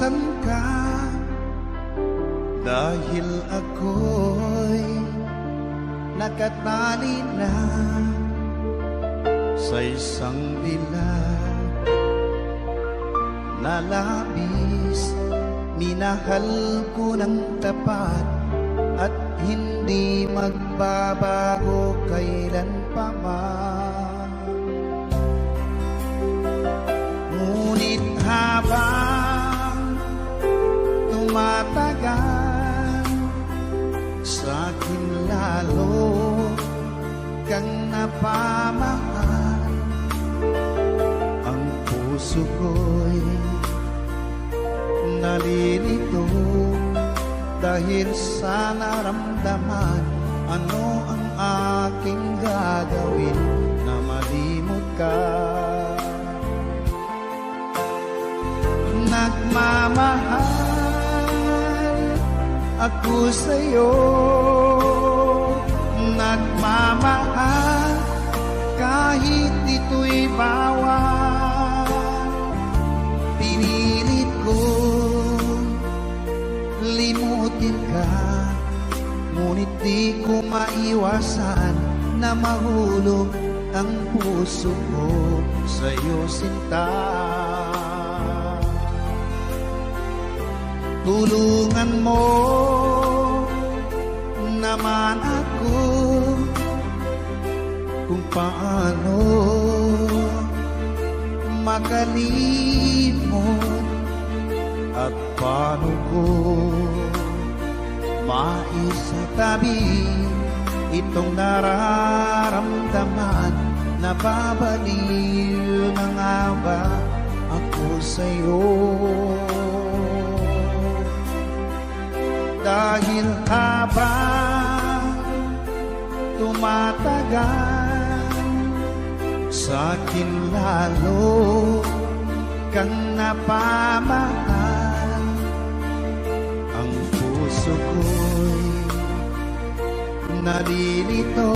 nasan ka? Dahil ako'y nakatali na sa isang dilag na labis. Minahal ko ng tapat at hindi magbabago kailan pa man. Ngunit habang tumatagal, sa'kin lalo kang napamahal. Ang puso ko'y nalilito dahil sa naramdaman. Ano ang aking gagawin na malimot ka? Nagmamahal ako sa'yo, nagmamahal kahit ito'y bawal. Pinilit ko limutin ka, ngunit di ko maiwasan na mahulog ang puso ko sa'yo, sinta. Tulungan mo naman ako kung paano makalimot at paano ko maisatabi itong nararamdaman. Nababaliw na nga ba ako sa'yo? Dahil habang tumatagal, sa'kin lalo kang napamahal. Ang puso ko'y nalilito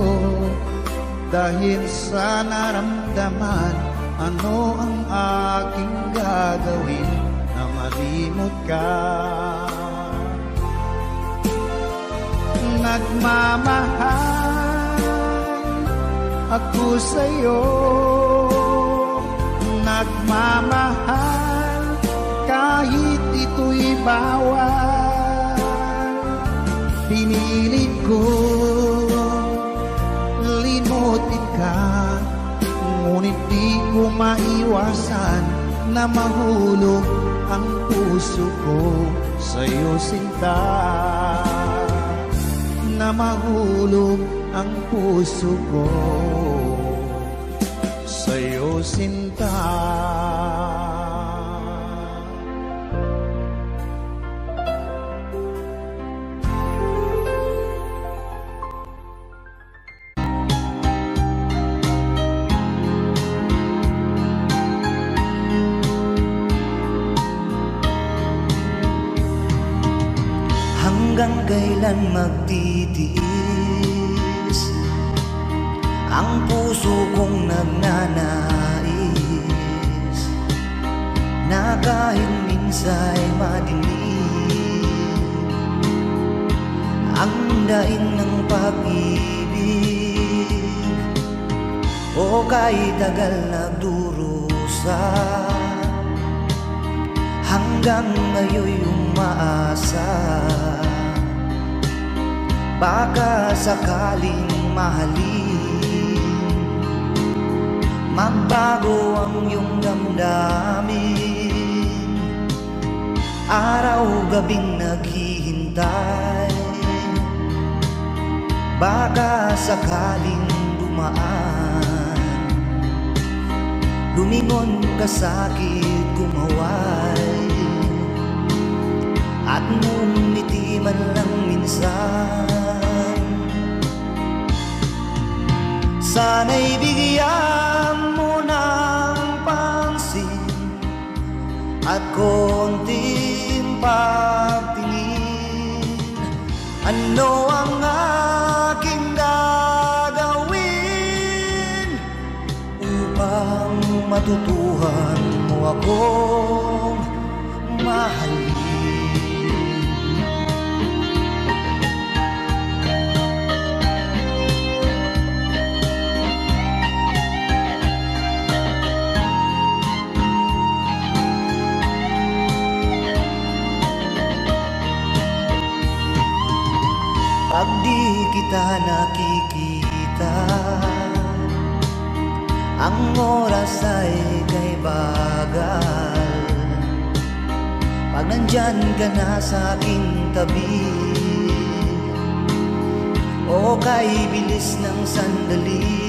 dahil sa naramdaman. Ano ang aking gagawin na malimot ka? Nagmamahal ako sa'yo, nagmamahal kahit ito'y bawal. Pinilit ko limutin ka, ngunit di ko maiwasan na mahulog ang puso ko sa'yo, sinta. Na mahulog ang puso ko sa'yo, sinta. Hanggang kailan magtitiis ang puso kong nagnanais na kahit minsa'y madinig ang daing ng pag-ibig, o kahit tagal nagdurusa, hanggang ngayon'y umaasa. Baka sakaling mahalin, magbago ang iyong damdamin. Araw-gabing naghihintay, baka sakaling dumaan, lumingon ka sa'kin, kumaway, at ngumiti man lang minsan. Sana'y bigyan mo ng pansin at konting pagtingin. Ano ang aking gagawin upang matutuhan mo akong mahalin? kita nakikita. Ang oras ay kay bagal pag nandyan ka na sa aking tabi, o kay bilis ng sandali.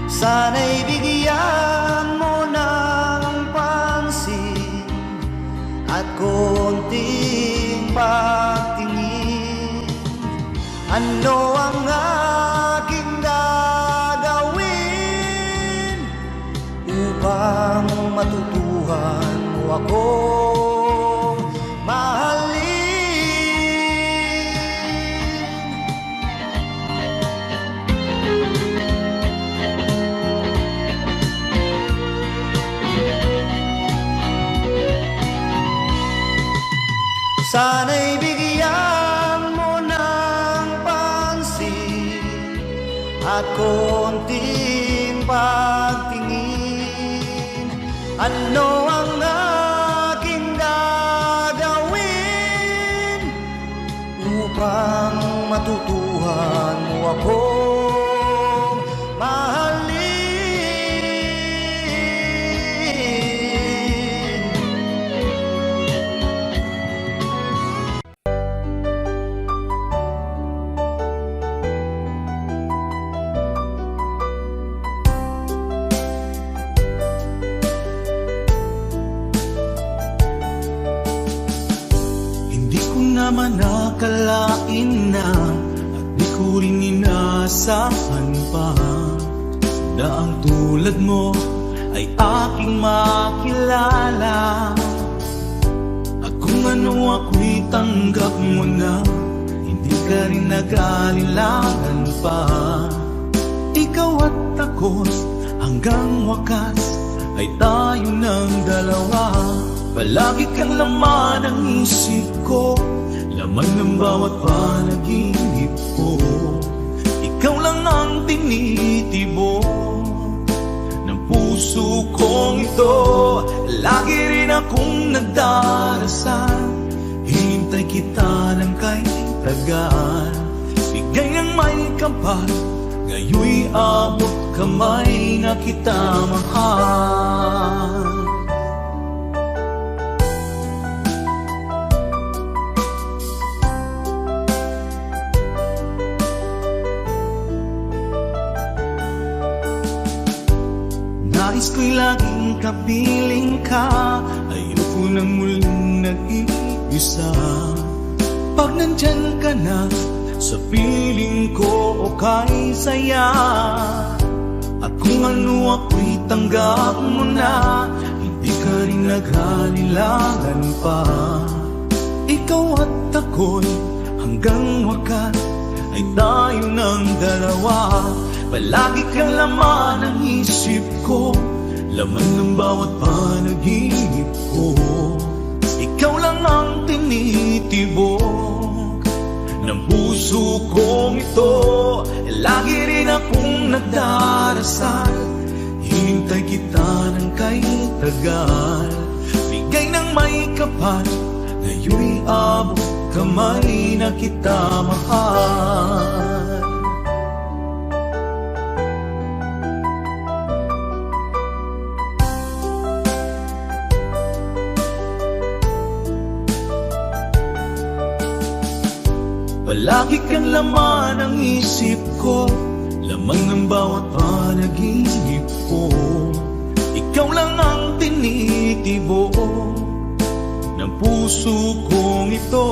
Sana'y bigyan mo ng pansin at konting pagtingin. Ano ang aking gagawin upang matutuhan mo ako mahalin? Sana'y bigyan mo ng pansin at konting pagtingin. Ano ang aking gagawin upang matutuhan mo ako mahalin? Naman nakalain na at di ko rin inaasahan pa na ang tulad mo ay aking makilala. At kung ano ako'y tanggap mo na, hindi ka rin nag-alinlangan pa. Ikaw at ako'y hanggang wakas ay tayo ng dalawa. Palagi kang laman ng isip ko, laman ng bawat panaginip ko. Ikaw lang ang tinitibo ng puso kong ito. Lagi rin akong nagdarasal, hinintay kita ng kahit tagal. Bigay ng may kapal, ngayoy abot kamay na kita mahal. Nais ko'y laging kapiling ka, ayoko nang muling nag-iisa. Pag nandyan ka na, sa piling ko okay saya. At kung ano ako'y tanggap mo na, hindi ka rin nag-alinlangan pa. Ikaw at ako'y hanggang wakas ay tayo ng dalawa. Palagi kang laman ng isip ko, laman ng bawat panaginip ko. Ikaw lang ang tinitibok ng puso kong ito. Lagi rin akong nagdarasal, hinintay kita ng kahit tagal. Bigay ng may kapal, ngayoy abot kamay na kita mahal. Palagi kang laman ng isip ko, laman ng bawat panaginip ko. Ikaw lang ang tinitibo ng puso kong ito.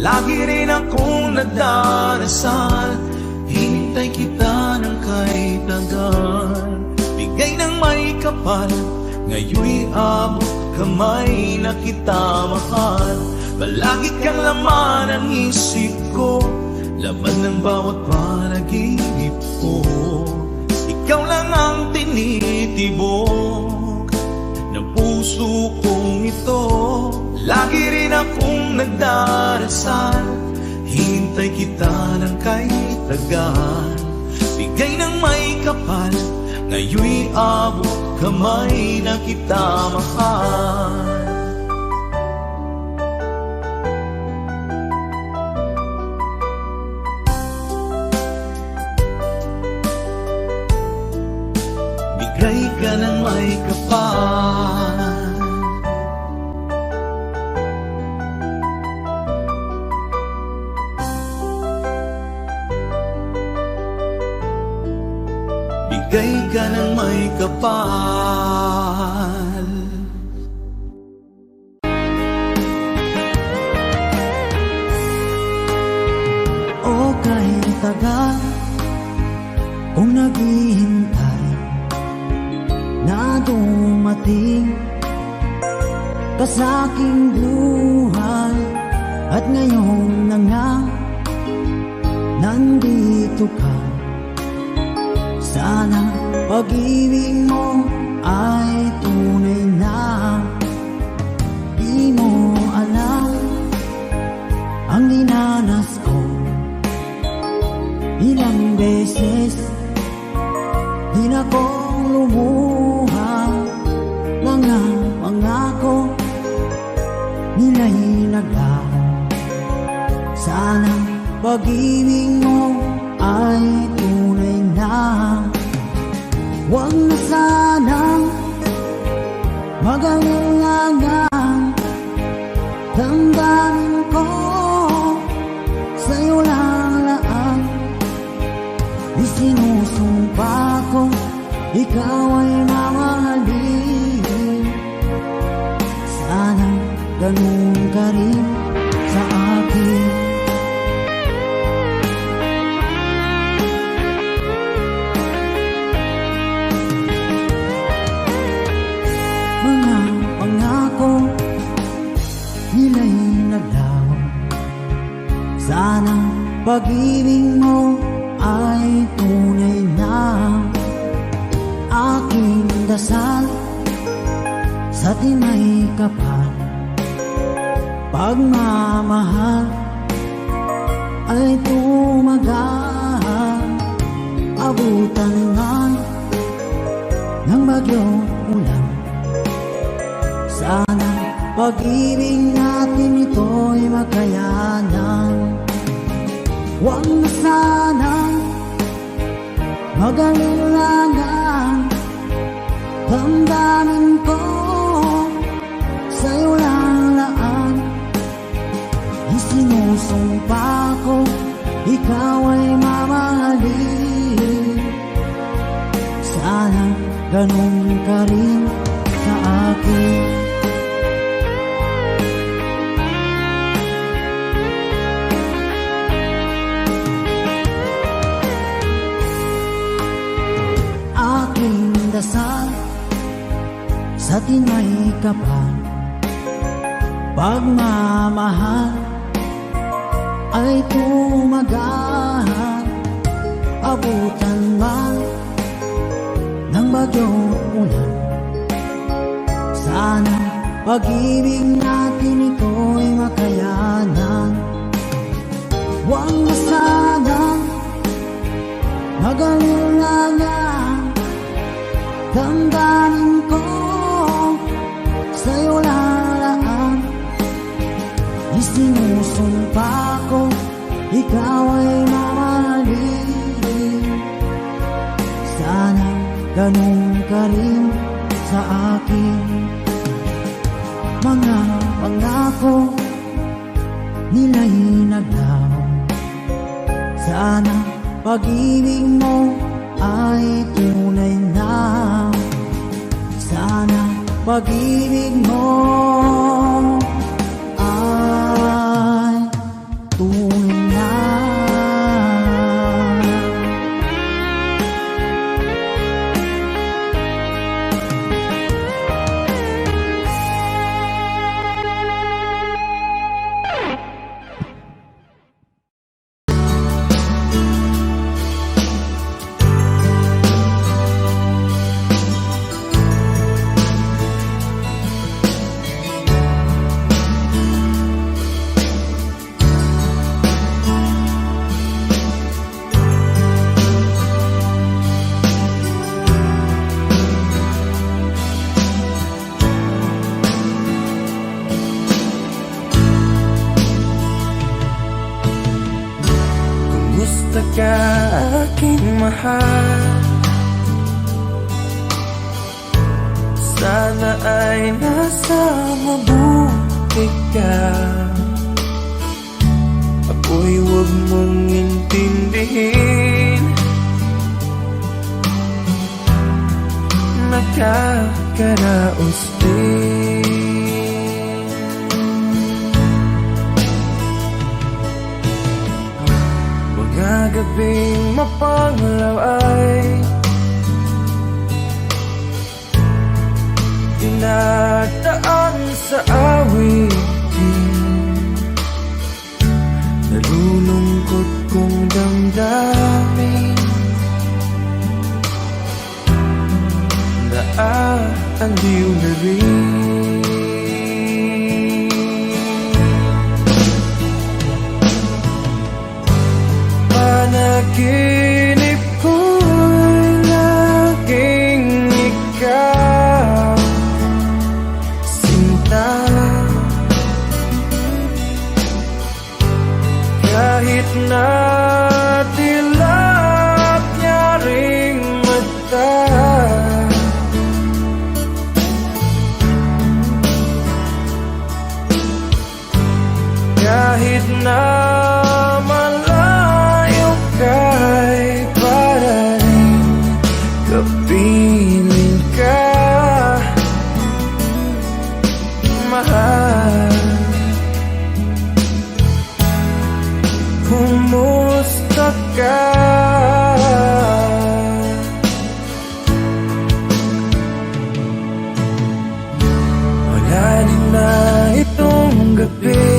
Lagi rin akong nagdarasal, hinintay kita ng kahit tagal. Bigay ng may kapal, ngayoy abot kamay na kita mahal. Palagi kang laman ng isip ko, laman ng bawat panaginip ko. Ikaw lang ang tinitibok ng puso kong ito. Lagi rin akong nagdarasal, hinintay kita ng kahit tagal. Bigay ng may kapal, ngayoy abot kamay na kita mahal. ng may kapal. Bigay ka ng may kapal. O kahit tagal kung naghihintay na dumating ka sa aking buhay, at ngayon na nga nandito ka. Sana pag-ibig mo ay tunay na. Di mo alam ang dinanas ko. Ilang beses di na kong lumuha. Mga pangako nila'y naglaho. Sana pag-ibig mo ay tunay na. Huwag na sanang mag-alinlangan. Damdamin ko sa'yo lang. Isinusumpa ko ikaw ay mamahalin. Sana ganun ka rin sa akin. Mga pangako nila'y naglaho. Sana pag-ibig mo ay tunay na. Aking dasal sa tinay kapal, pagmamahal ay tumagal. Abutan man ng bagyong ulan. Sana pag-ibig natin ito'y makayanan. Huwag na sanang mag-alinlangan. Damdamin ko sa'yo lang. Isinusumpa ko ikaw ay mamahalin. Sana ganun ka rin sa akin. Aking dasal sa tinay kapal, pagmamahal ay tumagal. Abutan man ng bagyong ulan. Sana pag-ibig natin ito'y makayanan. Huwag na sanang mag-alinlangan. Damdamin ko sa'yo lang. Isinusumpa ko ikaw ay mamahalin. Sana ganun ka rin sa akin. Mga pangako nila'y naglaho. Sana pag-ibig mo ay tunay na. Sana pag-ibig mo ay tunay na. Kumusta ka aking mahal? Sana ay nasa mabuti ka. Ako'y huwag mong intindihin, nakakaraos din. Mga gabing mapanglaw ay dinadaan sa awitin, nalulungkot kong damdamin, naaaliw na rin. Panaginip ko'y laging ikaw, sinta. Kahit na dilap niya ring mata, kahit na malayo ka'y para rin kapiling ka, mahal. Kumusta ka? Malalim na itong gabi,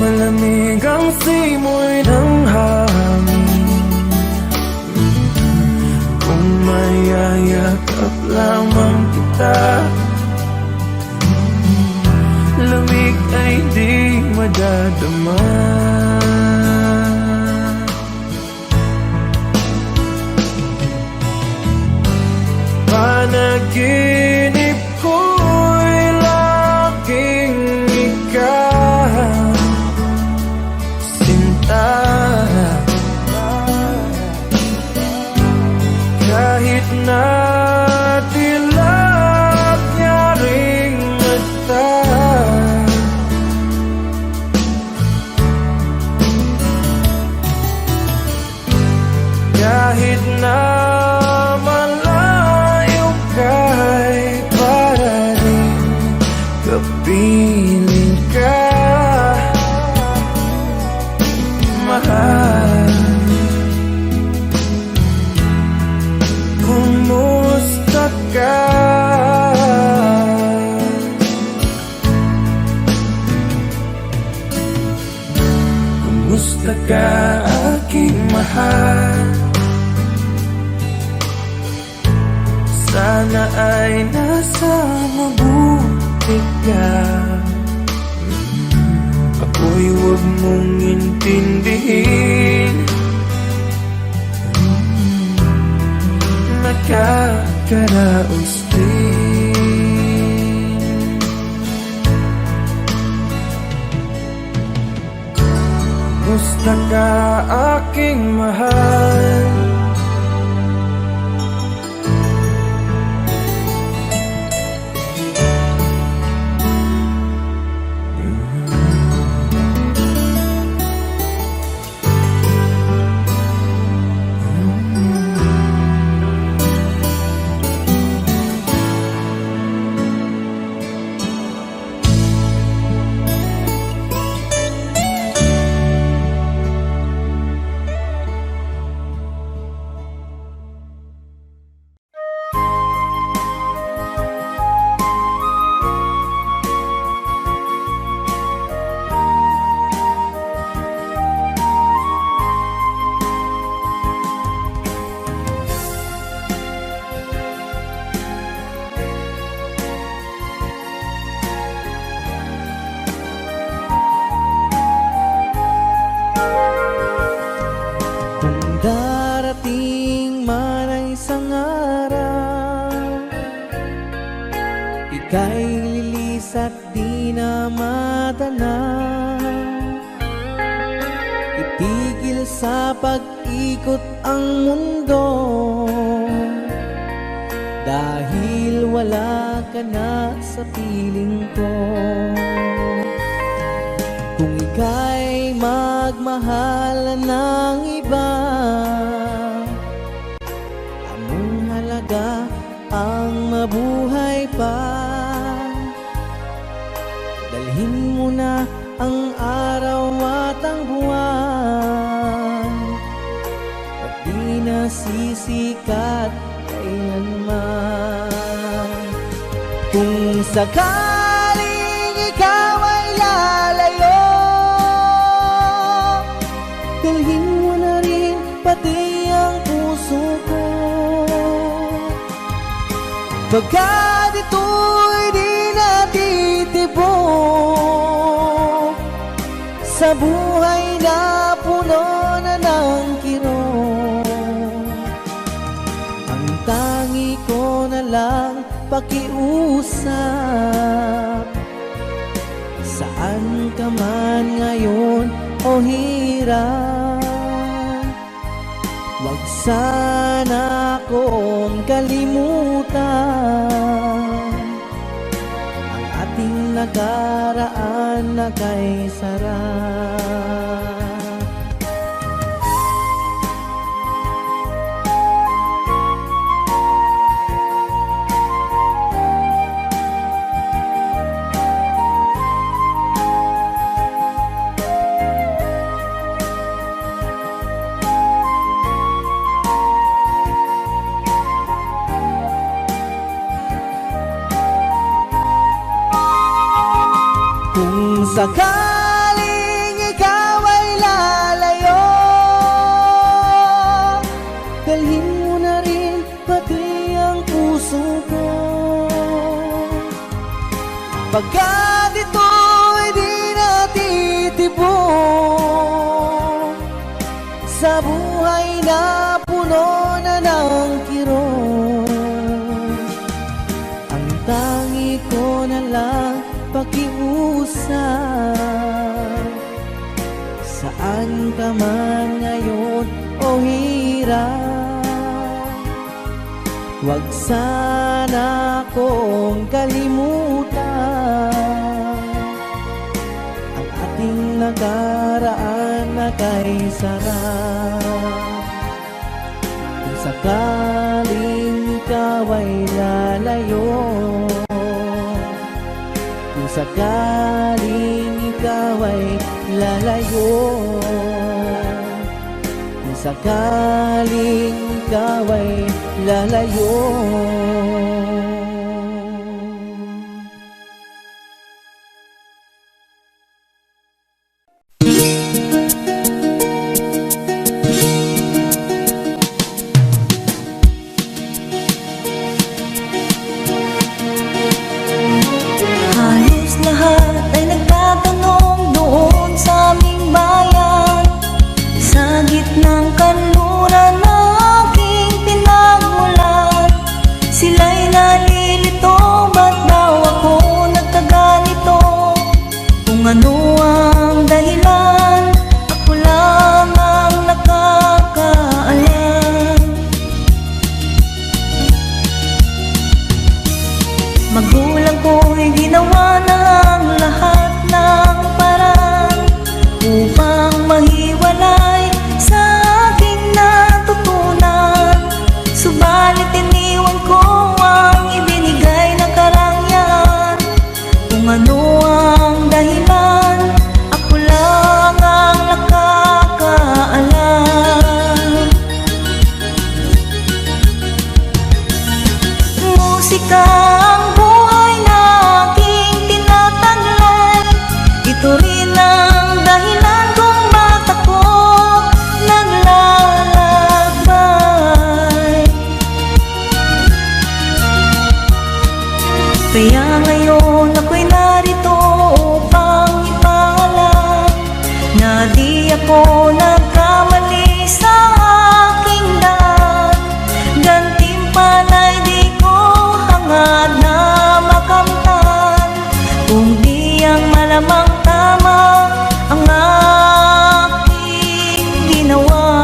malamig ang simoy ng hangin. Kung mayayakap lamang kita, lamig ay di madadama. Panaginip ko'y laging ikaw, sinta. Kahit na dilap niya ring mata, kahit na malayo ka'y para rin kapiling ka, mahal. Kumusta ka? Kumusta ka, aking mahal? Sana ay nasa mabuti ka. Ako'y huwag mong intindihin, nakakaraos din. Kumusta ka, aking mahal? Darating man ang isang araw, ika'y lilis at di na matanaw. Itigil sa pag-ikot ang mundo, dahil wala ka na sa piling ko. Kung ika'y magmahal ng iba, anong halaga ang mabuhay pa? Dalhin mo na ang araw at ang buwan, at di na sisikat kailanman. Kung sakaling ikaw ay lalayo, dalhin mo na rin pati ang puso ko. Pagkat ito'y di natitibok sa buhay na puno na ng kirot, ang tangi ko na lang pakiusap. Saan ka man ngayon o hirap, wag sana akong kalimutan ang ating nakaraan na kay sarap. Kung sakaling ikaw ay lalayo, dalhin mo na rin pati ang puso ko. Pagkat ito'y di natitibok sa buhay na puno na ng kirot, ang tangi ko na lang pakiusap. Saan ka man ngayon o hirap, wag sana akong kalimutan ang ating nakaraan na kay sarap. Kung sakaling ikaw ay lalayo, kung sakaling ikaw ay lalayo, kung sakaling ikaw ay lalayo. Halos lahat ay nagtatanong doon sa aming bayan, sa gitnang kanluran na aking pinagmulan. Sila'y nalilito, ba't daw ako nagkaganito? Kung ano ang dahilan, ako lang ang nakakaalam. Magulang ko'y ginawa na ang lahat ng paraan upang mahiwalay sa aking natutunan. Subalit iniwan ko ang ibinigay na karangyaan. Kung ano ang dahilan, ako lang ang nakakaalam. Musika ang buhay na aking tinataglay. Ito rin ang dahilan kung ba't ako naglalakbay. Kaya ngayon ako'y narito upang ipaalam na di ako nagkamali sa aking daan. Gantimpala'y di ko hangad na makamtan, kung di ang malamang tama ang aking ginawa.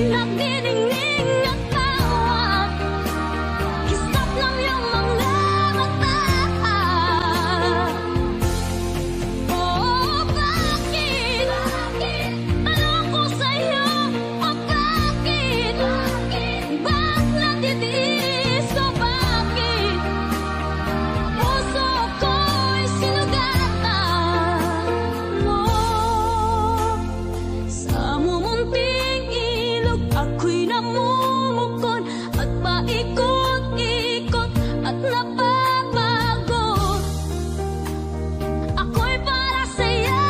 nagniningning at tawag. Kisap lang yung mga mata. Oh, bakit? Tanong ko sa'yo, oh, bakit? Ba't natitiis ko, bakit? Puso ko'y sinugatan mo. Sa mumunting ilog ako'y namumukon at paikot-ikot at napapagod. Ako'y para sa'yo.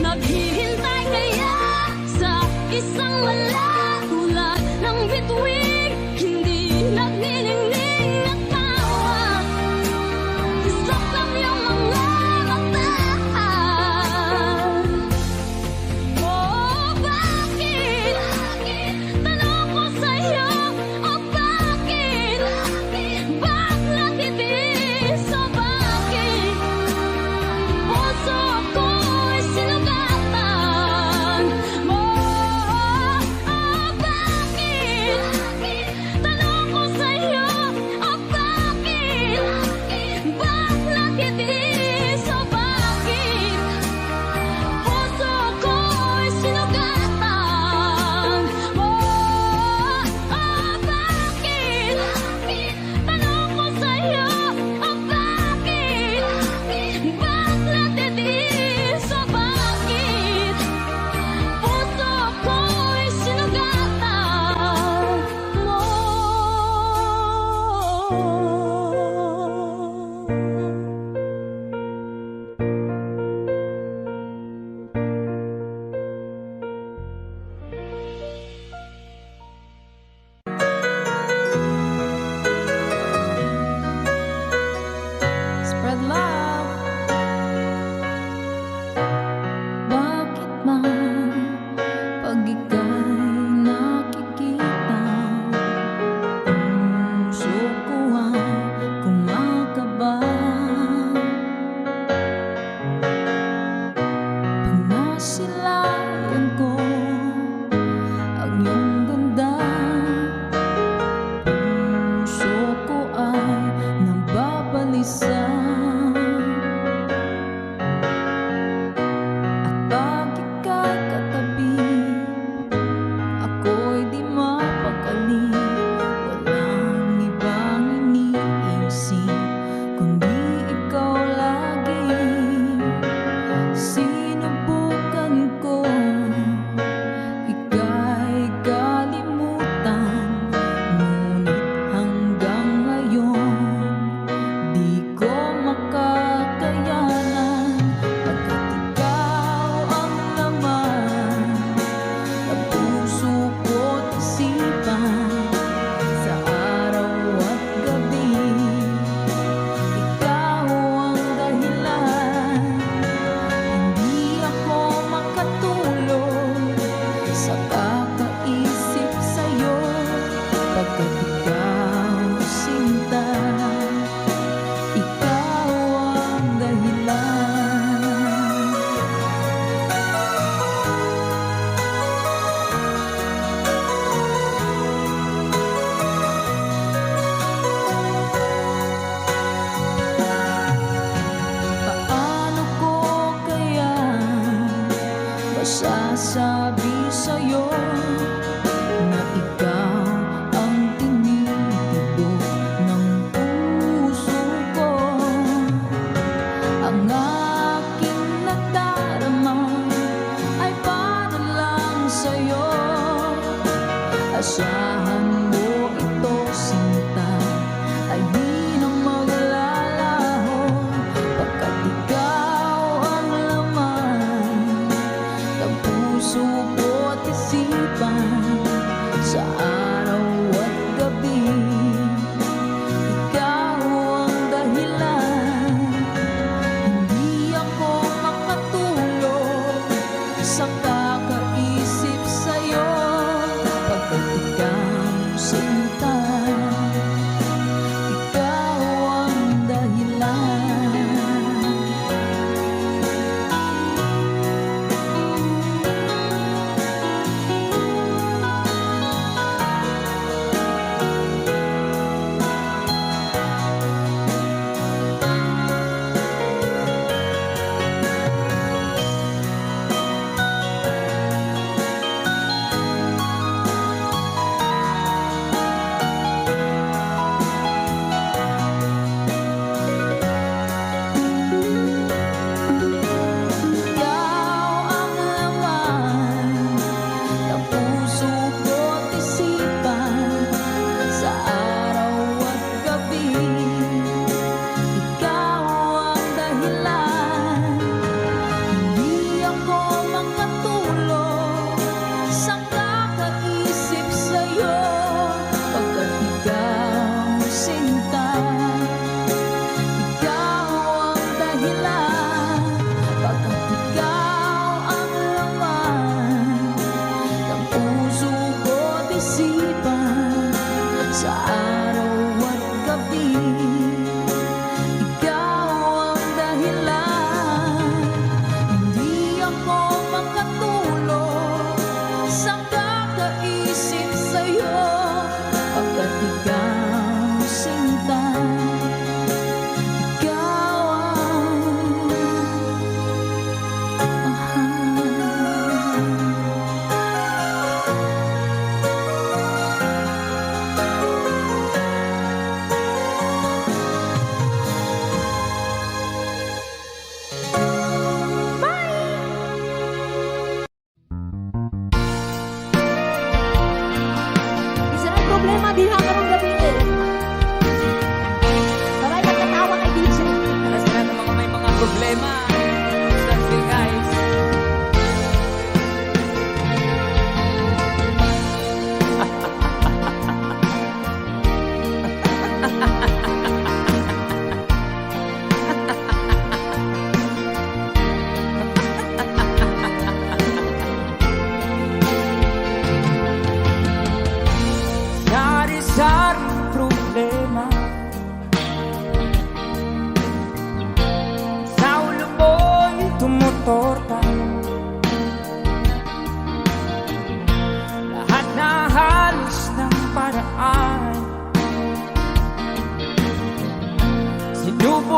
Naghihintay kaya sa isang wala tulad ng bituin, hindi nagniningning at tawag. Kisap lang yung mga mata. Oh, bakit? Tanong ko sa'yo, oh, bakit? Ba't natitiis, oh, bakit? Puso ko'y sinugatan mo. Oh, bakit? Tanong ko sa'yo, oh, bakit? Ba't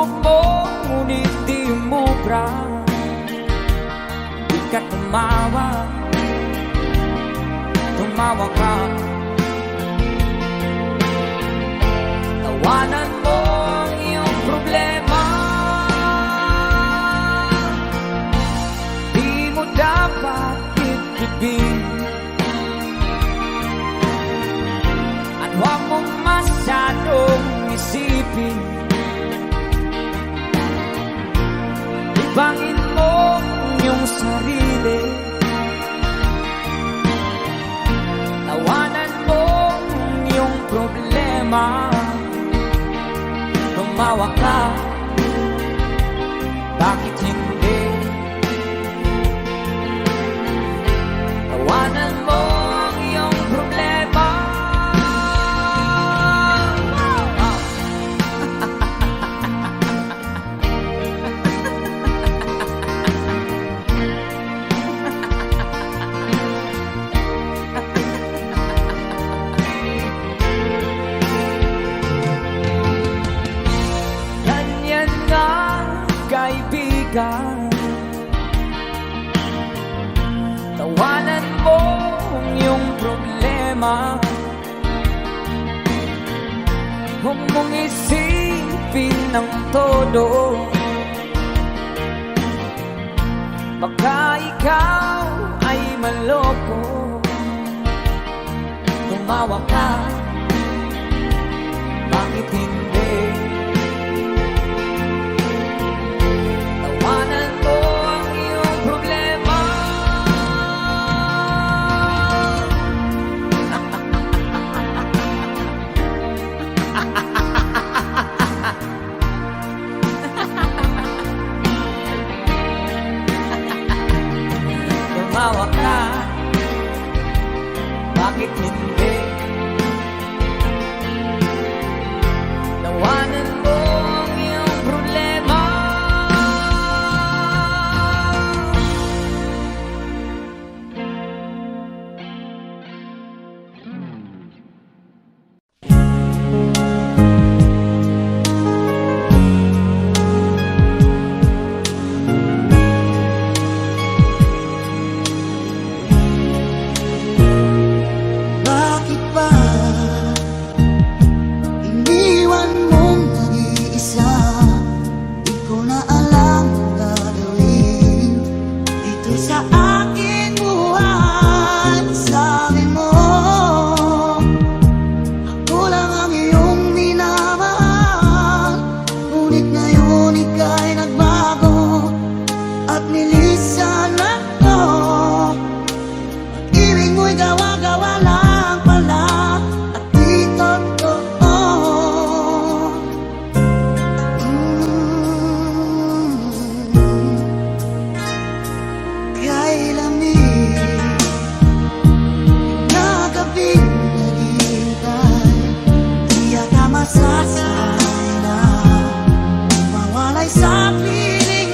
Sumbok mo, ngunit di umubra. Di ka tumawa, tumawa ka. Tawanan mo ang iyong problema. Di mo dapat itibig. At huwag mong masyadong isipin. Ibangin mo iyong sarili. Tawanan mo iyong problema. Tumawa ka, bakit hindi? Tawanan mo ang iyong problema. Ganyan nga, kaibigan. Tawanan mo ang iyong problema. Huwag mong isipin ng todo. Baka ikaw ay maloko. Tumawa ka, bakit hindi? Tawanan mo ang iyong problema. Tumawa ka, bakit hindi? Tawanan mo ang iyong problema. Bakit ba iniwan mong nag-iisa? Di ko na alam ang gagawin dito sa aking buhay. Sabi mo, ako lang ang iyong minamahal. Ngunit ngayon ika'y nagbago at nilisan ako. Pag-ibig mo'y gawa-gawa lang pala at di totoo. Kay lamig na gabing naghihintay, di ka masasay na mawalay sa piling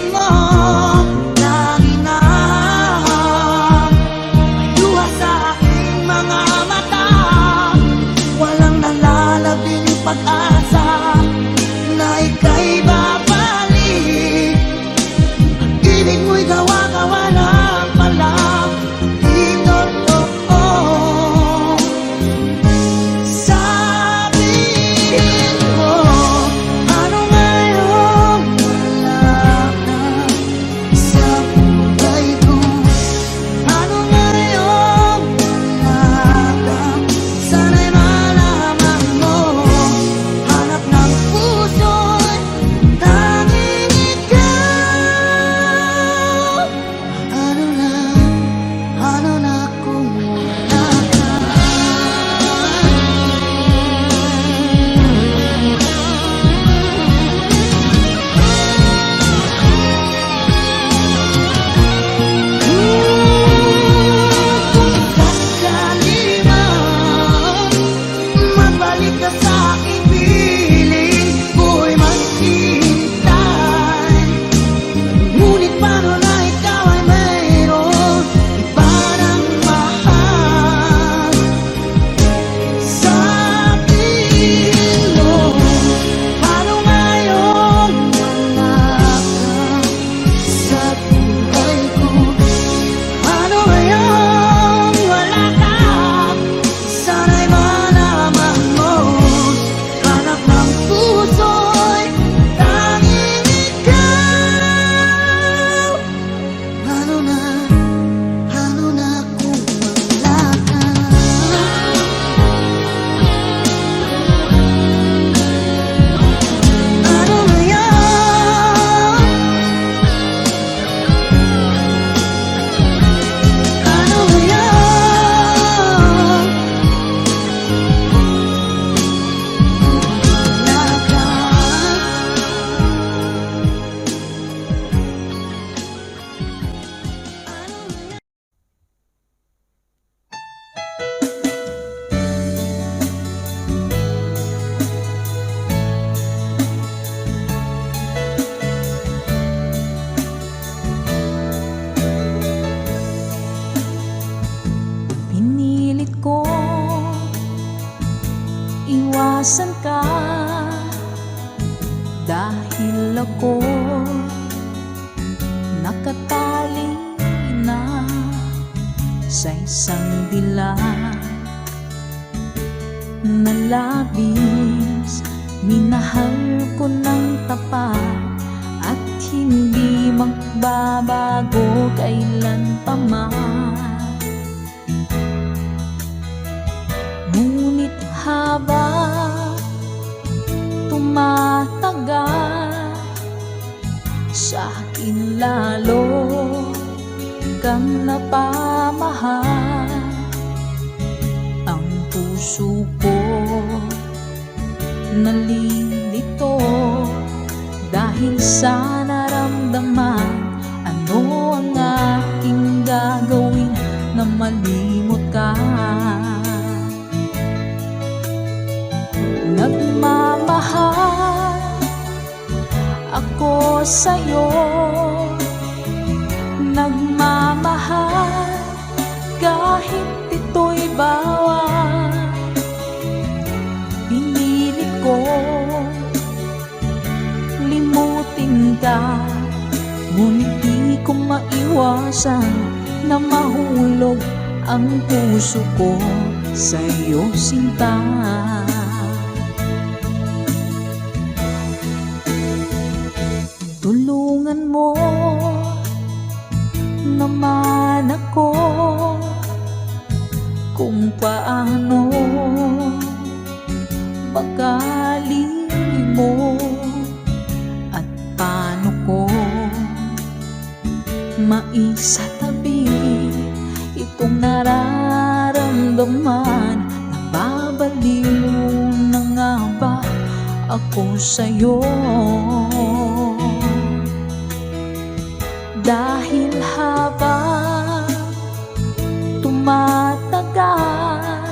sa isang dilag na labis. Minahal ko ng tapat at hindi magbabago kailan pa man. Ngunit habang tumatagal, sa akin lalo kang napamahal. Ang puso ko nalilito dahil sa naramdaman. Ano ang aking gagawin na malimot ka? Nagmamahal ako sa'yo, nagmamahal kahit ito'y bawal. Pinilit ko limutin ka, ngunit di ko maiwasan na mahulog ang puso ko sa'yo, sinta. Tulungan mo naman ako kung paano makalimot at paano ko maisatabi itong nararamdaman. Nababaliw na nga ba ako sa'yo? Dahil habang tumatagal,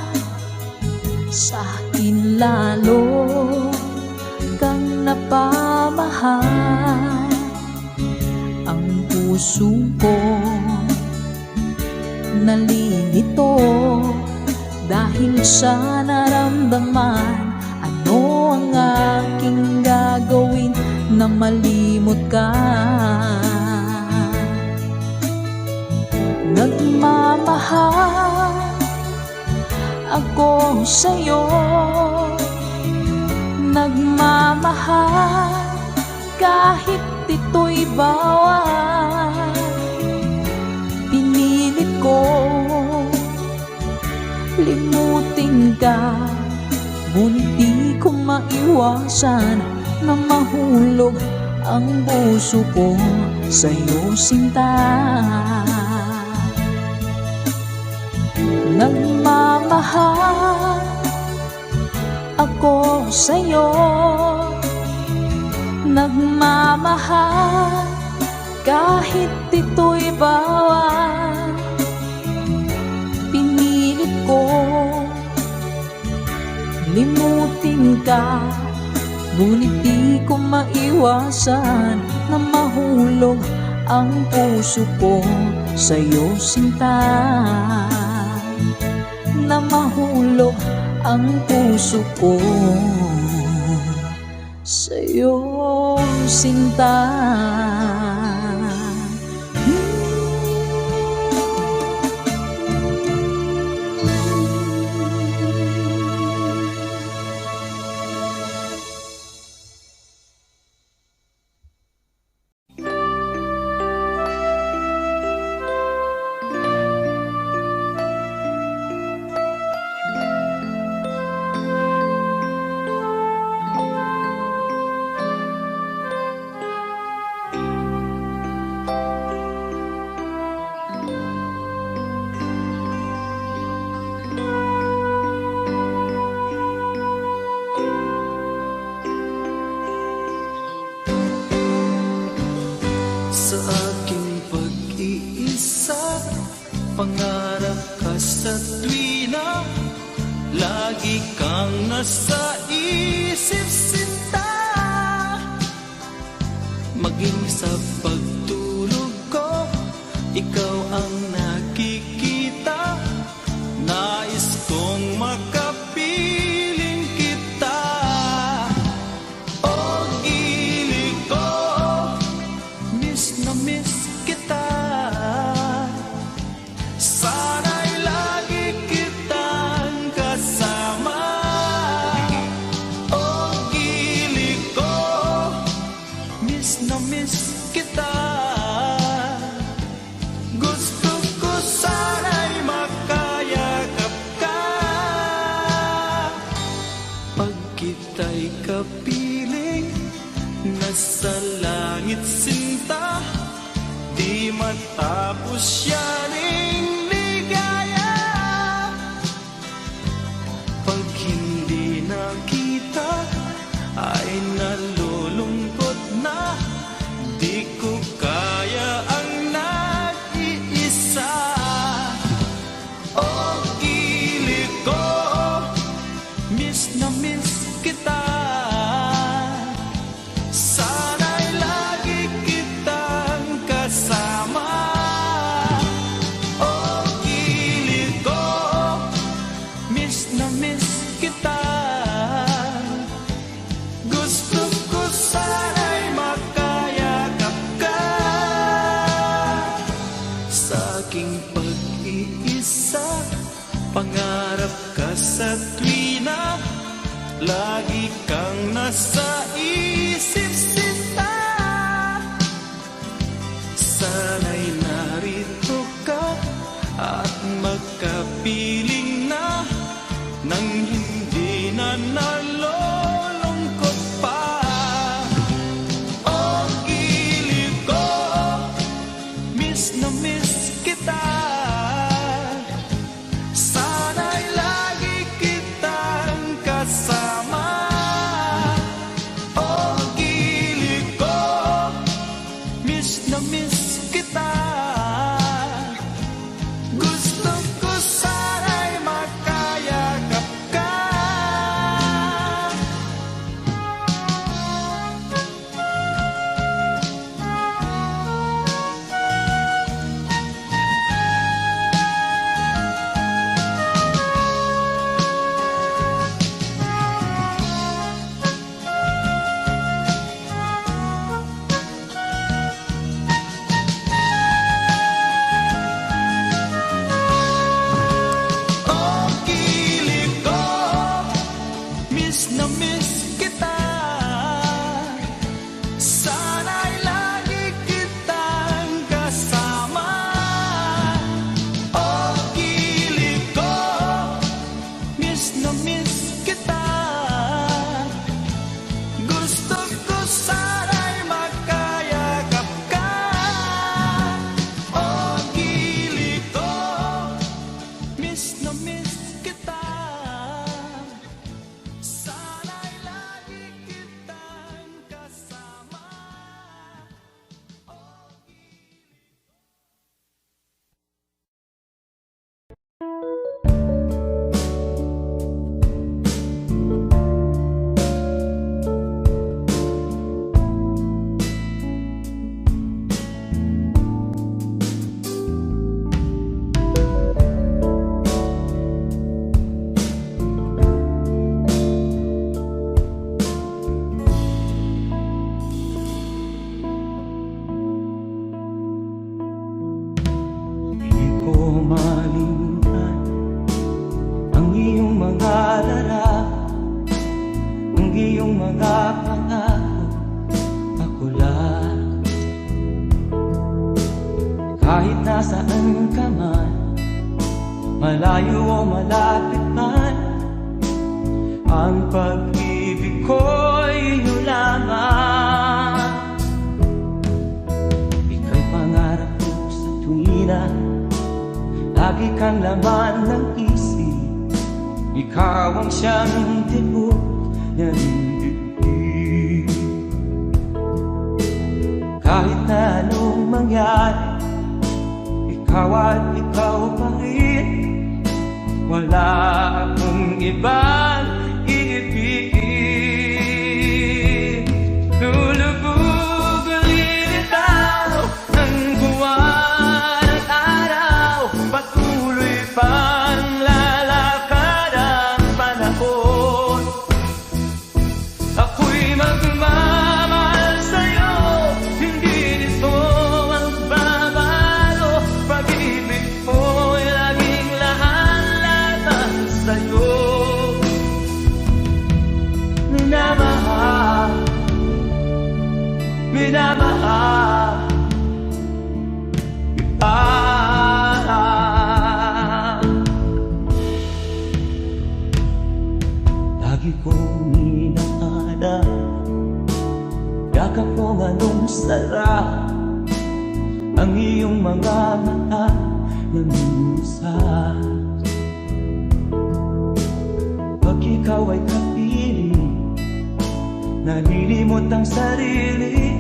sa akin lalo kang napamahal. Ang puso ko nalilito dahil sa naramdaman. Ano ang aking gagawin na malimot ka? Nagmamahal ako sa'yo, nagmamahal kahit ito'y bawal. Pinilit ko limutin ka, ngunit di ko maiwasan na mahulog ang puso ko sa'yo, sinta. Nagmamahal ako sa'yo, nagmamahal kahit ito'y bawal. Pinilit ko limutin ka, ngunit di ko maiwasan na mahulog ang puso ko sa'yo, sinta. Na mahulog ang puso ko sa'yo, sinta. Sa aking pag-iisa, pangarap ka sa tuwina, lagi kang nasa isip, sinta. Maging sa pagtulog ko, ikaw ang nakikita. Nais kong makapiling kita. O gili ko, miss na miss kita. Sana'y miss kita. Gusto ko sana'y makayakap ka. Pag kita'y kapiling, nasa langit sinta, di matapos yaning ligaya. Pag hindi nakita, ay nalulungkot na, di ko kaya ang nag-iisa. Oh, gili ko, miss na miss kita. Sana'y lagi kitang kasama. Oh, gili ko, miss na miss kita. Gusto ko sana'y makayakap ka. Sa aking pag-iisa, pangarap ka sa tuwina, lagi kang nasa isip sinta. Sana'y narito ka at magkapiling na, nang hindi na nalulungkot pa. Oh, gili ko, miss na miss kita. Sana'y lagi kitang kasama. Oh, gili ko, miss na miss kita. Gusto ko sana'y makayakap ka. Oh, gili ko, miss na miss kita. Sana'y lagi kitang kasama. Oh, gili ko, miss na miss kita. Gusto ko sana'y makayakap ka. Oh, gili ko, miss na miss kita. Sana'y lagi kitang kasama. Di ko malimutan ang iyong mga larawan, ang iyong mga pangako, ako lang. Kahit nasaan ka man, malayo o malapit man, ang pag-ibig ko'y iyo lamang. Ika'y pangarap ko sa tuwina, lagi kang laman ng isip. Ikaw ang siyang tibok ng dibdib. Kahit na anong mangyari, ikaw at ikaw pa rin. Wala akong ibang iibigin. Lulubog ulit itaw ng buwan at araw, patuloy pang lalakad ang panahon. Ako'y magmamahal sa'yo, hindi nito magbabago. Pag-ibig ko'y laging lahat-lahat sa'yo. minamahal kita. Lagi kong inaalala, yakap mo anong sarap, ang iyong mga mata na minsan. Pag ikaw ay kapiling, nalilimot ang sarili.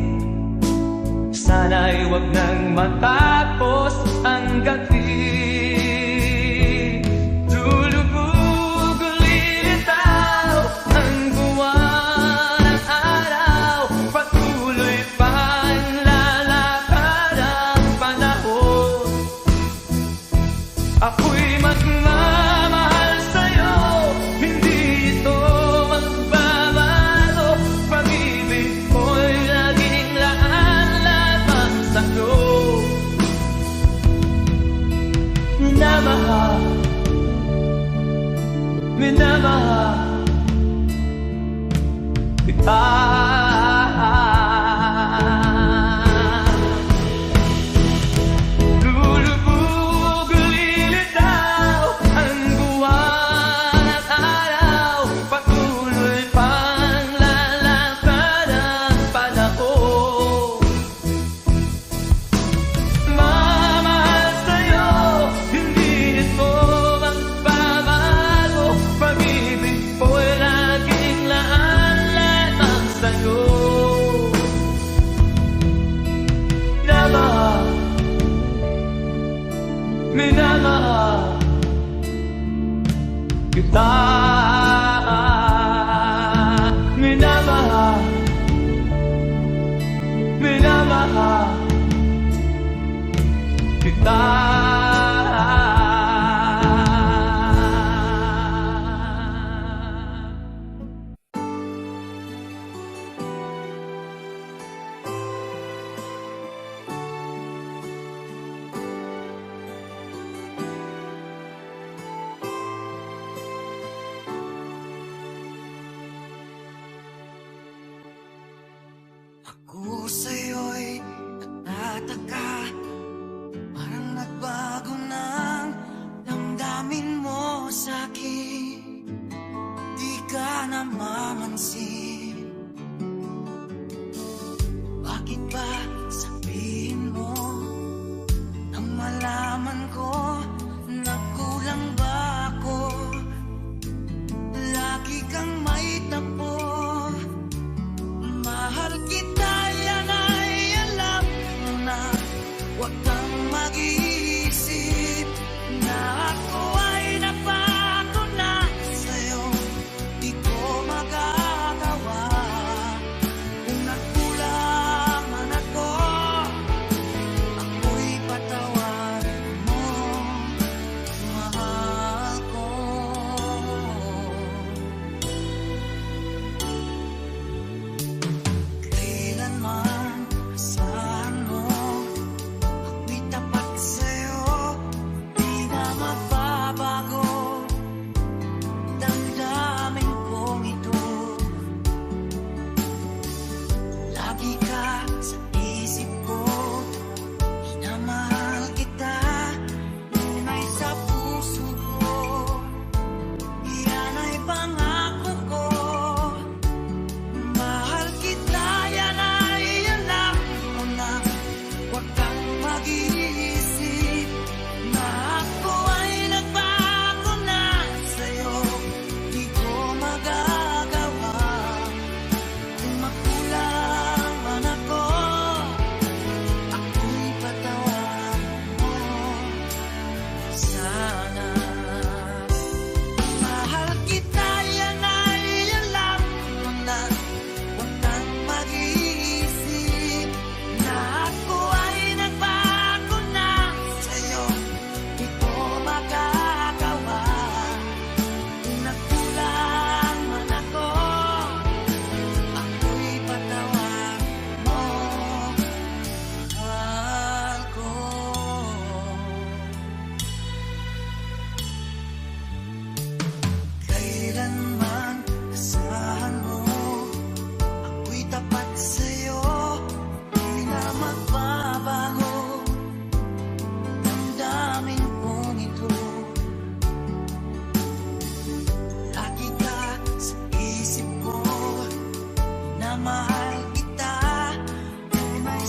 Sana'y wag nang matapos ang gabi. Lulubog ulilitaw ang buwan at araw, patuloy pang lalakad ang panahon. Ako'y magmamahal sa'yo, hindi ito magbabago. Pag-ibig ko'y laging laan lamang sa'yo. Minamahal, minamahal kita. Lulubog ulilitaw ang buwan at araw, patuloy pang lalakad ang panahon. Mamahal sa'yo, hindi ito magbabago. Pag-ibig ko'y laging laan lamang sa'yo. Minamahal, minamahal kita. Minamahal, minamahal kita. Ako sa'yo'y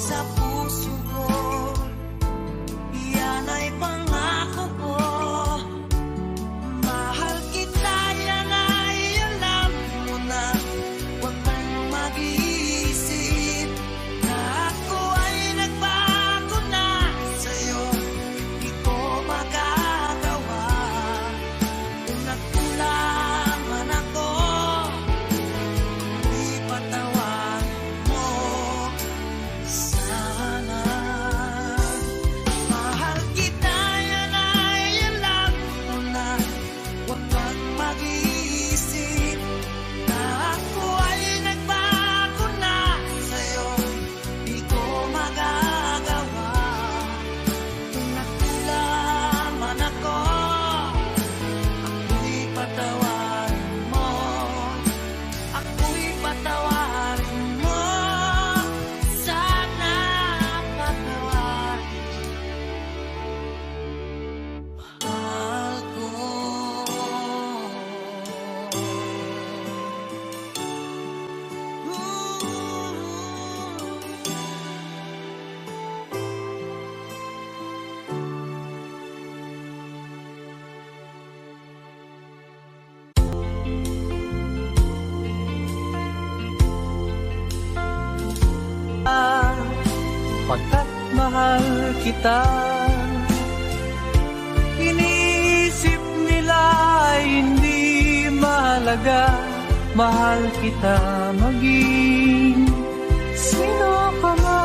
sa puso ko. Yan ay pangako ko. Mahal kita, yan ay alam mo na. Huwag kang mag-iisip na ako ay nagbago na sa'yo. Di ko magagawa kung nagkulang man ako. Ipatawan mo sana. Mahal kita, yan ay alam mo na. Huwag kang mag-iisip na ako ay nagbago na sa'yo. Di ko magagawa kung nagkulang man ako. Ako'y patawarin mo. Ako'y patawarin mo. Sana patawarin mahal ko. Pagkat mahal kita, iniisip nila ay hindi mahalaga. Mahal kita maging sino ka man.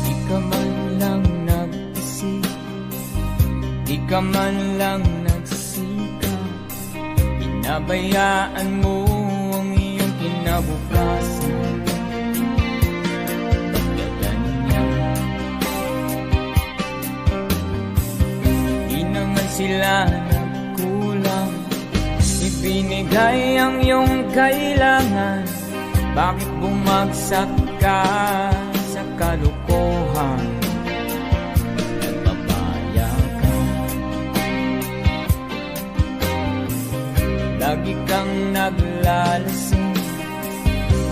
Di ka man lang nag-isip, di ka man lang nagsisikap. Pinabayaan mo ang iyong kinabukasan. Pagkaganyan, di naman sila nagkulang. Ibinigay ang iyong kailangan. Bakit bumagsak ka sa kalukuhan? Nagpapaya ka, lagi kang naglalasing.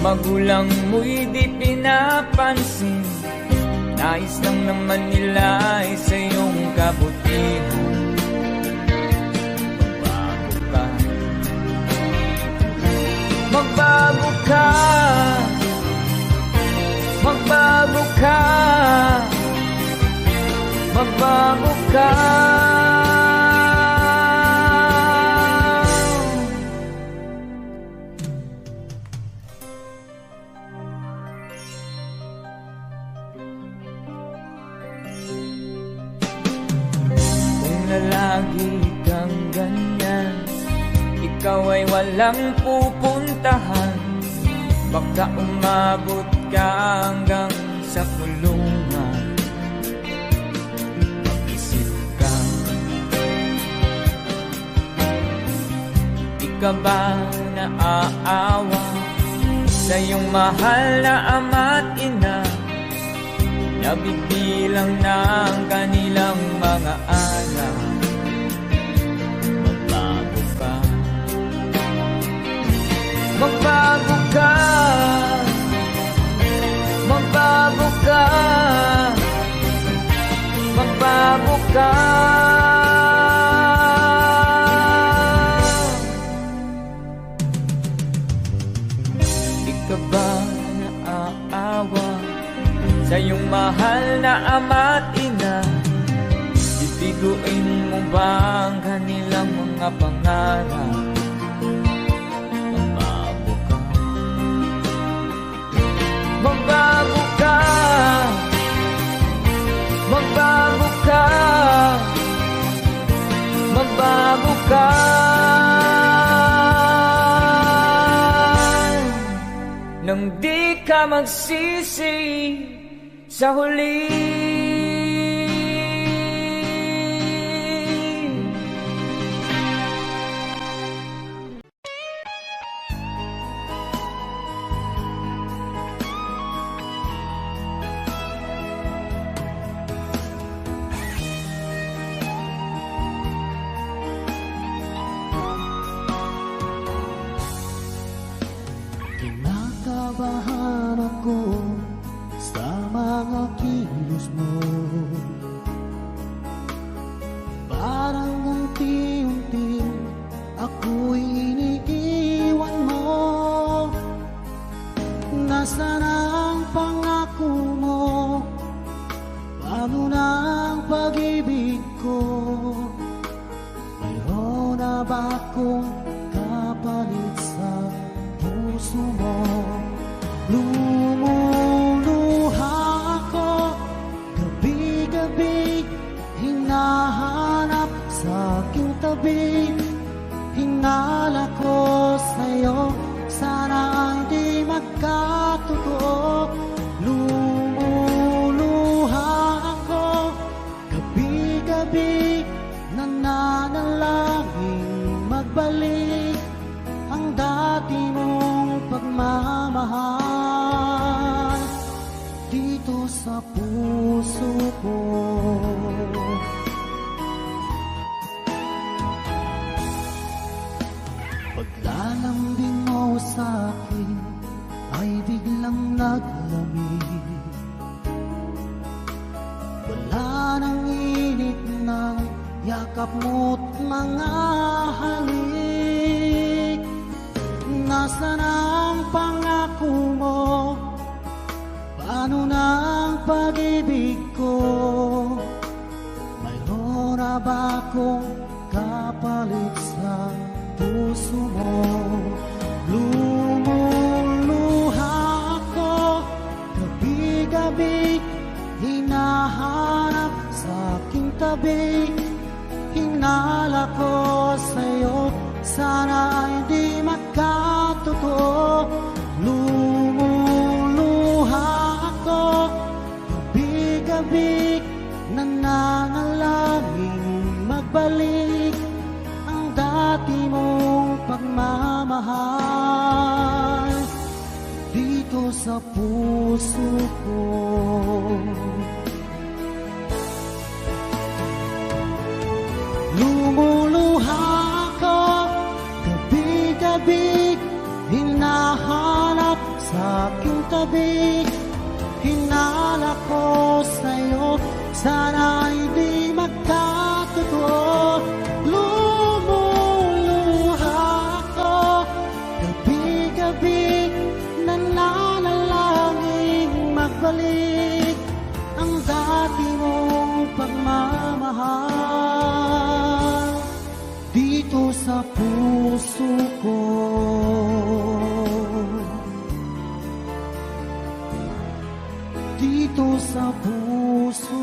Magulang mo'y di pinapansin. Nais lang naman nila ay sa iyong kabutihan. Magbago ka, magbago ka, magbago ka. Kung nalagi kang ganyan, ikaw ay walang pupuntahan. Baka umabot ka hanggang sa kulungan. Mag-isip ka, di ka ba naaawa sa iyong mahal na ama't ina? Nabibilang na ang kanilang mga anak. ka. Di ka ba naaawa sa iyong mahal na ama't ina? Bibiguin mo ba ang kanilang mga pangarap? Magbago ka, magbago ka, magbago ka, magbago ka. Nang di ka magsisi sa huli. Kinakabahan ako sa mga kilos mo. Parang unti-unti ako'y iniiwan mo. Nasaan ang pangako mo? Paano na ang pag-ibig ko? Mayroon na ba akong kapalit sa puso mo? Lumuluha ako gabi-gabi, hinahanap sa aking tabi. Hinala ko sa'yo, sana hindi magkatotoo. Lumuluha ako gabi-gabi, nananalangin magbalik ang dati mong pagmamahal dito sa puso ko. Paglalambing mo sa'kin ay biglang naglamig. Wala nang init ng yakap mo't mga halik. Nasaan ang pangako mo? Paano na ang pag-ibig ko? Mayroon na ba akong kapalit sa puso mo? Lumuluha ako gabi-gabi, hinahanap sa aking tabi. Hinala ko sa'yo, sana hindi magkatotoo. Lumuluha ako gabi-gabi, nananalangin magbalik ang dati mong pagmamahal dito sa puso ko. Lumuluha ako gabi-gabi, hinahanap sa aking tabi. Hinala ko sa'yo, sana hindi magkatotoo. Lumuluha ako gabi-gabi, nananalangin magbalik ang dati mong pagmamahal dito sa puso ko. Dito sa puso